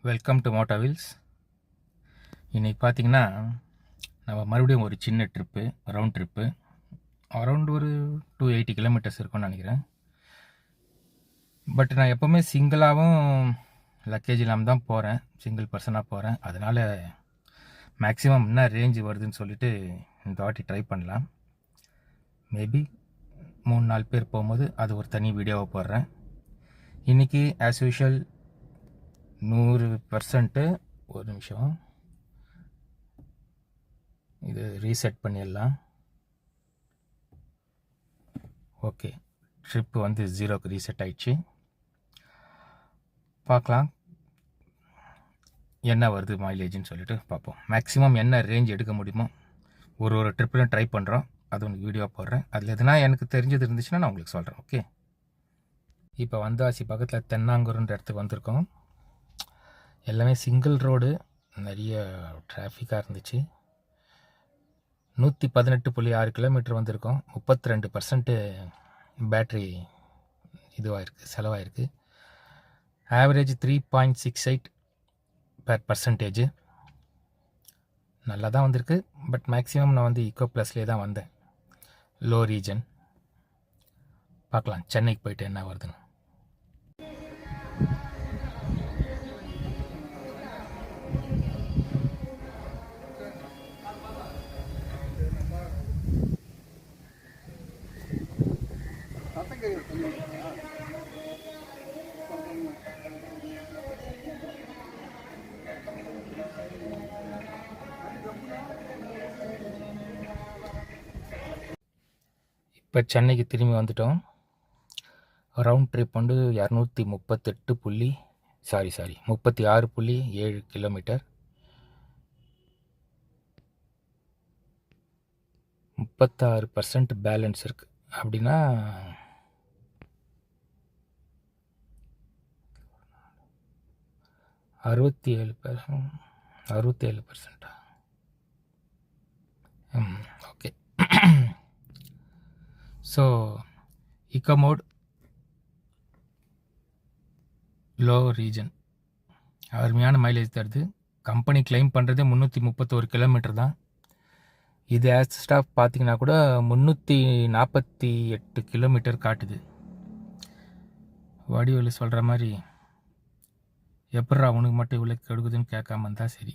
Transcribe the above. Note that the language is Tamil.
Welcome to மோட்டாவில்ஸ். இன்றைக்கி பார்த்திங்கன்னா நம்ம மறுபடியும் ஒரு சின்ன ட்ரிப்பு, ரவுண்ட் ட்ரிப்பு. அரௌண்ட் ஒரு 280 கிலோமீட்டர்ஸ் இருக்கும்னு நினைக்கிறேன். பட் நான் எப்போவுமே சிங்கிளாகவும் லக்கேஜ் இல்லாமல் தான் போகிறேன், சிங்கிள் பர்சனாக போகிறேன். அதனால் மேக்ஸிமம் என்ன ரேஞ்சு வருதுன்னு சொல்லிட்டு இந்த வாட்டி ட்ரை பண்ணலாம். மேபி 3-4 பேர் போகும்போது அது ஒரு தனி வீடியோவை போடுறேன். இன்றைக்கி ஆஸ் யூஷுவல் 100%. ஒரு நிமிஷம், இது ரீசெட் பண்ணிடலாம். ஓகே, ட்ரிப்பு வந்து 0க்கு ரீசெட் ஆயிடுச்சு. பார்க்கலாம் என்ன வருது மைலேஜ்னு சொல்லிட்டு பார்ப்போம். மேக்ஸிமம் என்ன ரேஞ்ச் எடுக்க முடியுமோ ஒரு ட்ரிப்லையும் ட்ரை பண்ணுறோம். அது உங்களுக்கு வீடியோ போடுறேன். அதில் எதுனா எனக்கு தெரிஞ்சது இருந்துச்சுன்னா நான் உங்களுக்கு சொல்கிறேன். ஓகே, இப்போ வந்தாசி பக்கத்தில் தென்னாங்கூருன்ற இடத்துக்கு வந்திருக்கோம். எல்லாமே சிங்கிள் ரோடு, நிறைய டிராஃபிக்காக இருந்துச்சு. 118.6 கிலோமீட்டர் வந்திருக்கோம். 32% பேட்ரி இதுவாகிருக்கு, செலவாயிருக்கு. ஆவரேஜ் 3.68 %. நல்லா தான் வந்திருக்கு. பட் மேக்ஸிமம் நான் வந்து ஈக்கோ ப்ளஸ்லேயே தான் வந்தேன், லோ ரீஜன். பார்க்கலாம் சென்னைக்கு போயிட்டு என்ன வருதுன்னு. இப்போ சென்னைக்கு திரும்பி வந்துட்டோம். ரவுண்ட் ட்ரிப் வந்து 36.7 கிலோமீட்டர். 36% பேலன்ஸ் இருக்குது. அப்படின்னா 67%. Okay. So eco mode, low region, அருமையான மைலேஜ் தருது. கம்பெனி கிளைம் பண்ணுறது 331 கிலோமீட்டர் தான். இது ஆக்ஸ்டாக பார்த்தீங்கன்னா கூட 348 கிலோமீட்டர் காட்டுது. வடிவேலு சொல்கிற மாதிரி எப்பட்றா உனக்கு மட்டும் இவ்வளோ கெடுக்குதுன்னு கேட்காம இருந்தால் சரி.